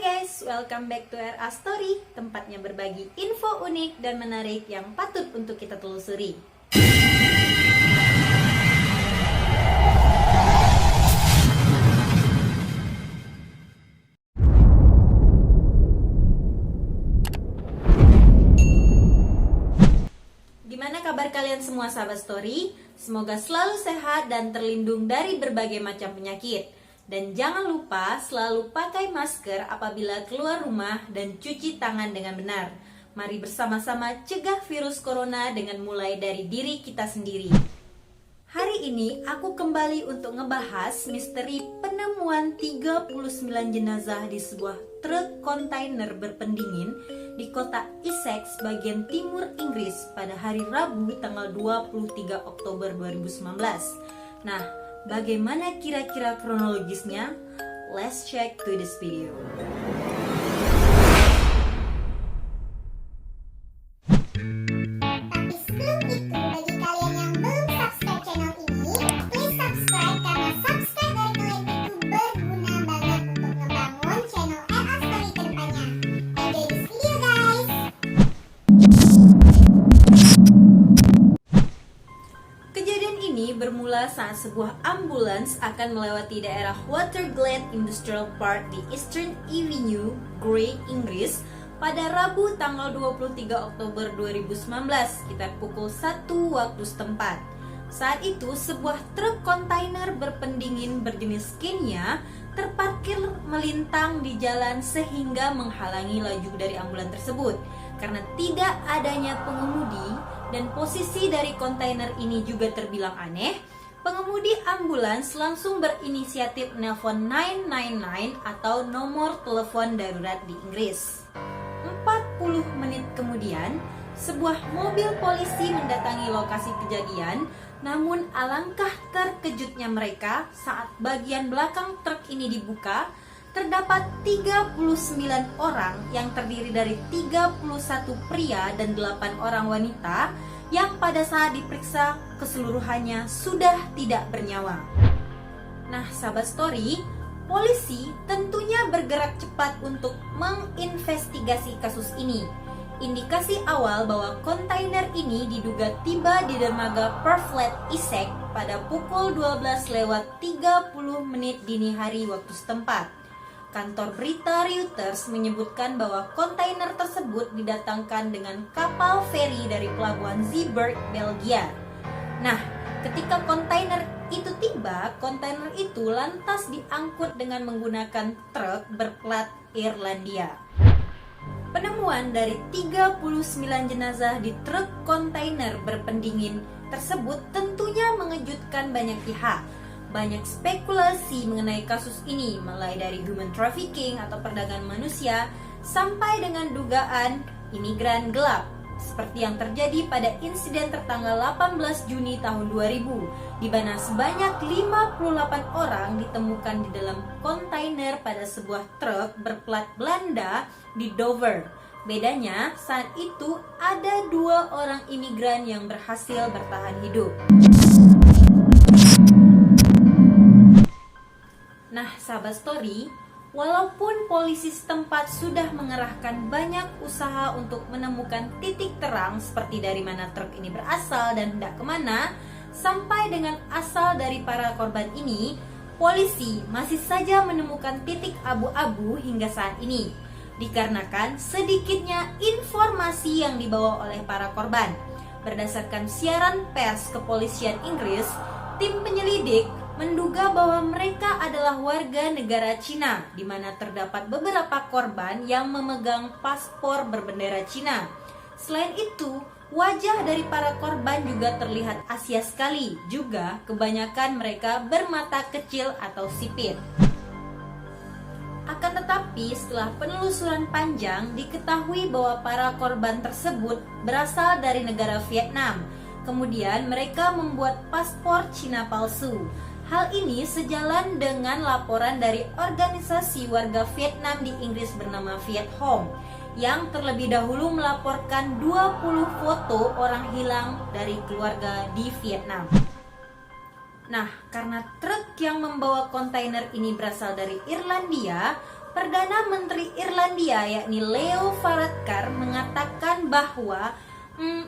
guys, welcome back to RA Story, tempatnya berbagi info unik dan menarik yang patut untuk kita telusuri. Gimana kabar kalian semua sahabat Story? Semoga selalu sehat dan terlindung dari berbagai macam penyakit. Dan jangan lupa selalu pakai masker apabila keluar rumah dan cuci tangan dengan benar. Mari bersama-sama cegah virus corona dengan mulai dari diri kita sendiri. Hari ini aku kembali untuk ngebahas misteri penemuan 39 jenazah di sebuah truk kontainer berpendingin di kota Essex bagian timur Inggris pada hari Rabu tanggal 23 Oktober 2019. Nah, bagaimana kira-kira kronologisnya? Let's check to this video. Tapi sebelum itu, bagi kalian yang belum subscribe channel ini, please subscribe karena subscribe dari kalian itu berguna banget untuk ngebangun channel RA Story ke depannya. Enjoy this video guys! Kejadian ini bermula saat sebuah ambulans akan melewati daerah Waterglade Industrial Park di Eastern Avenue, Grey, Inggris pada Rabu tanggal 23 Oktober 2019 sekitar pukul 1 waktu setempat. Saat itu sebuah truk kontainer berpendingin berjenis Kenya terparkir melintang di jalan sehingga menghalangi laju dari ambulans tersebut. Karena tidak adanya pengemudi dan posisi dari kontainer ini juga terbilang aneh, pengemudi ambulans langsung berinisiatif nelpon 999 atau nomor telepon darurat di Inggris. 40 menit kemudian, sebuah mobil polisi mendatangi lokasi kejadian. Namun alangkah terkejutnya mereka saat bagian belakang truk ini dibuka, terdapat 39 orang yang terdiri dari 31 pria dan 8 orang wanita yang pada saat diperiksa keseluruhannya sudah tidak bernyawa. Nah, sahabat Story, polisi tentunya bergerak cepat untuk menginvestigasi kasus ini. Indikasi awal bahwa kontainer ini diduga tiba di dermaga Purfleet, Essex pada pukul 12:30 dini hari waktu setempat. Kantor berita Reuters menyebutkan bahwa kontainer tersebut didatangkan dengan kapal feri dari pelabuhan Zeeburg, Belgia. Nah, ketika kontainer itu tiba, kontainer itu lantas diangkut dengan menggunakan truk berplat Irlandia. Penemuan dari 39 jenazah di truk kontainer berpendingin tersebut tentunya mengejutkan banyak pihak. Banyak spekulasi mengenai kasus ini, mulai dari human trafficking atau perdagangan manusia sampai dengan dugaan imigran gelap, seperti yang terjadi pada insiden tertanggal 18 Juni tahun 2000, di mana sebanyak 58 orang ditemukan di dalam kontainer pada sebuah truk berplat Belanda di Dover. Bedanya, saat itu ada 2 orang imigran yang berhasil bertahan hidup. Nah, sahabat Story, walaupun polisi setempat sudah mengerahkan banyak usaha untuk menemukan titik terang seperti dari mana truk ini berasal dan hendak kemana, sampai dengan asal dari para korban ini, polisi masih saja menemukan titik abu-abu hingga saat ini. Dikarenakan sedikitnya informasi yang dibawa oleh para korban. Berdasarkan siaran pers kepolisian Inggris, tim penyelidik menduga bahwa mereka adalah warga negara Cina, di mana terdapat beberapa korban yang memegang paspor berbendera Cina. Selain itu, wajah dari para korban juga terlihat Asia sekali. Juga kebanyakan mereka bermata kecil atau sipit. Akan tetapi, setelah penelusuran panjang, diketahui bahwa para korban tersebut berasal dari negara Vietnam. Kemudian mereka membuat paspor Cina palsu. Hal ini sejalan dengan laporan dari organisasi warga Vietnam di Inggris bernama Viet Hong, yang terlebih dahulu melaporkan 20 foto orang hilang dari keluarga di Vietnam. Nah, karena truk yang membawa kontainer ini berasal dari Irlandia, Perdana Menteri Irlandia yakni Leo Varadkar mengatakan bahwa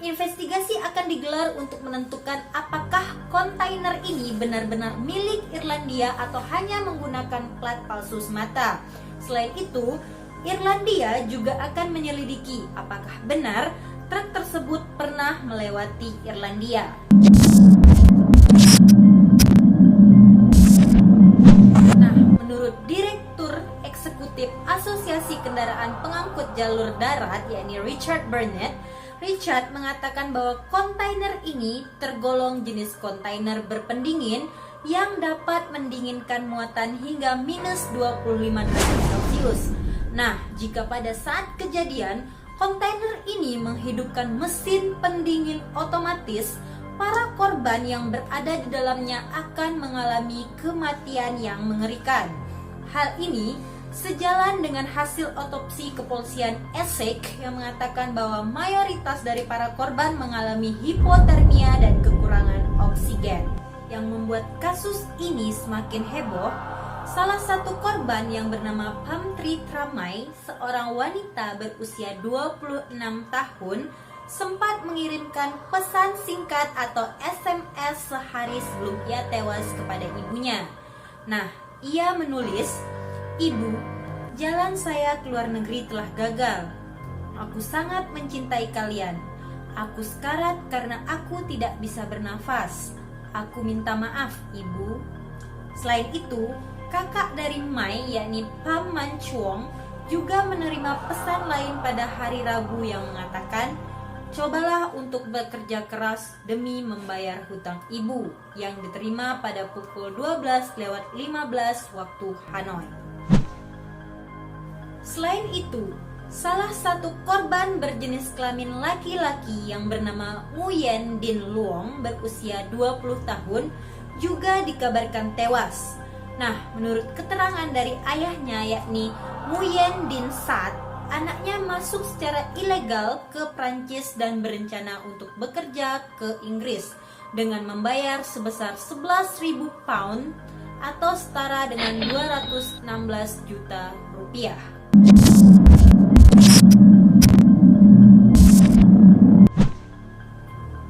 investigasi akan digelar untuk menentukan apakah kontainer ini benar-benar milik Irlandia atau hanya menggunakan plat palsu semata. Selain itu, Irlandia juga akan menyelidiki apakah benar truk tersebut pernah melewati Irlandia. Nah, menurut Direktur Eksekutif Asosiasi Kendaraan Pengangkut Jalur Darat yakni Richard Burnett, Richard mengatakan bahwa kontainer ini tergolong jenis kontainer berpendingin yang dapat mendinginkan muatan hingga minus 25 derajat Celcius. Nah, jika pada saat kejadian kontainer ini menghidupkan mesin pendingin otomatis, para korban yang berada di dalamnya akan mengalami kematian yang mengerikan. Hal ini sejalan dengan hasil otopsi kepolisian Essex yang mengatakan bahwa mayoritas dari para korban mengalami hipotermia dan kekurangan oksigen. Yang membuat kasus ini semakin heboh, salah satu korban yang bernama Pamtri Tramai, seorang wanita berusia 26 tahun, sempat mengirimkan pesan singkat atau SMS sehari sebelum ia tewas kepada ibunya. Nah, ia menulis, "Ibu, jalan saya ke luar negeri telah gagal. Aku sangat mencintai kalian. Aku sekarat karena aku tidak bisa bernafas. Aku minta maaf, Ibu." Selain itu, kakak dari Mai yakni Pam Manchuong juga menerima pesan lain pada hari Rabu yang mengatakan, "Cobalah untuk bekerja keras demi membayar hutang ibu," yang diterima pada pukul 12:15 waktu Hanoi. Selain itu, salah satu korban berjenis kelamin laki-laki yang bernama Nguyen Din Luong berusia 20 tahun juga dikabarkan tewas. Nah, menurut keterangan dari ayahnya yakni Nguyen Din Sat, anaknya masuk secara ilegal ke Prancis dan berencana untuk bekerja ke Inggris dengan membayar sebesar 11.000 pound atau setara dengan 216 juta rupiah.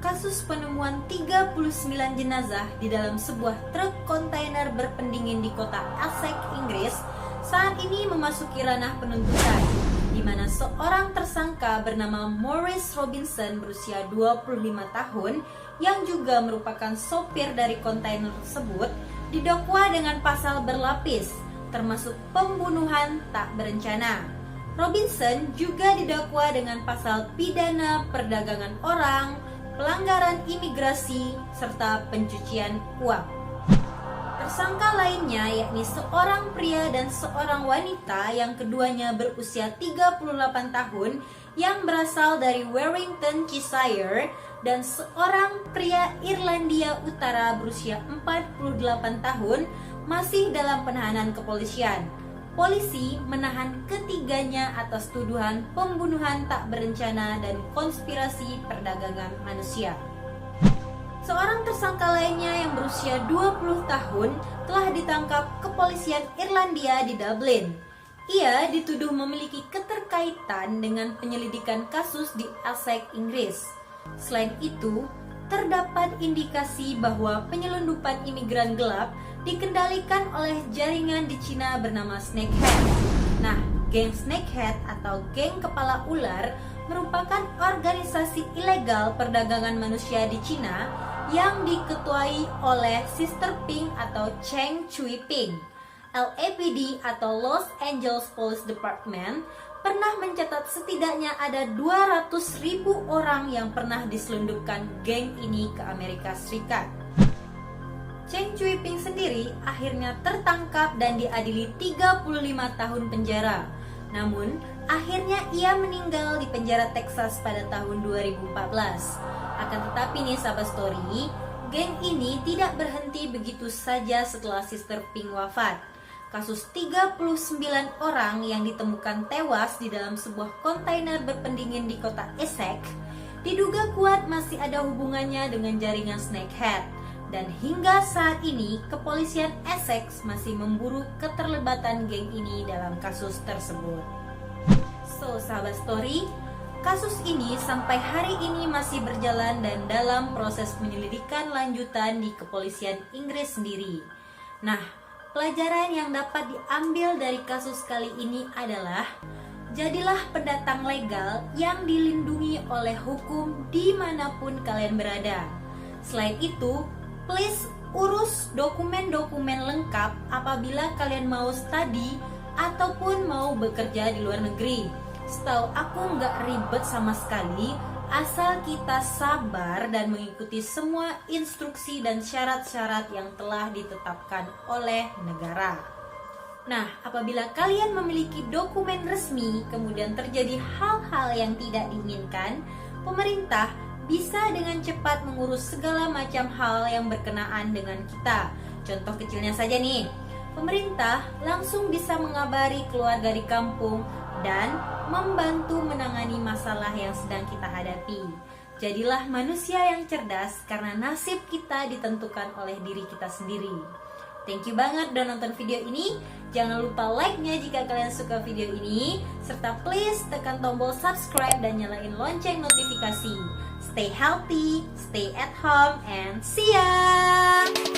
Kasus penemuan 39 jenazah di dalam sebuah truk kontainer berpendingin di kota Essex, Inggris saat ini memasuki ranah penuntutan, di mana seorang tersangka bernama Maurice Robinson berusia 25 tahun yang juga merupakan sopir dari kontainer tersebut didakwa dengan pasal berlapis, termasuk pembunuhan tak berencana. Robinson juga didakwa dengan pasal pidana perdagangan orang, pelanggaran imigrasi, serta pencucian uang. Tersangka lainnya yakni seorang pria dan seorang wanita yang keduanya berusia 38 tahun yang berasal dari Warrington, Cheshire, dan seorang pria Irlandia Utara berusia 48 tahun masih dalam penahanan kepolisian. Polisi menahan ketiganya atas tuduhan pembunuhan tak berencana dan konspirasi perdagangan manusia. Seorang tersangka lainnya yang berusia 20 tahun telah ditangkap kepolisian Irlandia di Dublin. Ia dituduh memiliki keterkaitan dengan penyelidikan kasus di Essex, Inggris. Selain itu, terdapat indikasi bahwa penyelundupan imigran gelap dikendalikan oleh jaringan di Cina bernama Snakehead. Nah, geng Snakehead atau geng kepala ular merupakan organisasi ilegal perdagangan manusia di Cina yang diketuai oleh Sister Pink atau Cheng Chui Ping. LAPD atau Los Angeles Police Department pernah mencatat setidaknya ada 200.000 orang yang pernah diselundupkan geng ini ke Amerika Serikat. Cheng Chui Ping sendiri akhirnya tertangkap dan diadili 35 tahun penjara. Namun, akhirnya ia meninggal di penjara Texas pada tahun 2014. Akan tetapi nih sahabat story, geng ini tidak berhenti begitu saja setelah Sister Ping wafat. Kasus 39 orang yang ditemukan tewas di dalam sebuah kontainer berpendingin di kota Essex diduga kuat masih ada hubungannya dengan jaringan Snakehead. Dan hingga saat ini, kepolisian Essex masih memburu keterlibatan geng ini dalam kasus tersebut. So, sahabat story, kasus ini sampai hari ini masih berjalan dan dalam proses penyelidikan lanjutan di kepolisian Inggris sendiri. Nah, pelajaran yang dapat diambil dari kasus kali ini adalah jadilah pendatang legal yang dilindungi oleh hukum dimanapun kalian berada. Selain itu, please urus dokumen-dokumen lengkap apabila kalian mau studi ataupun mau bekerja di luar negeri. Setahu aku nggak ribet sama sekali, asal kita sabar dan mengikuti semua instruksi dan syarat-syarat yang telah ditetapkan oleh negara. Nah, apabila kalian memiliki dokumen resmi, kemudian terjadi hal-hal yang tidak diinginkan, pemerintah bisa dengan cepat mengurus segala macam hal yang berkenaan dengan kita. Contoh kecilnya saja nih, pemerintah langsung bisa mengabari keluarga di kampung dan membantu menangani masalah yang sedang kita hadapi. Jadilah manusia yang cerdas karena nasib kita ditentukan oleh diri kita sendiri. Thank you banget udah nonton video ini. Jangan lupa like-nya jika kalian suka video ini, serta please tekan tombol subscribe dan nyalain lonceng notifikasi. Stay healthy, stay at home, and see ya!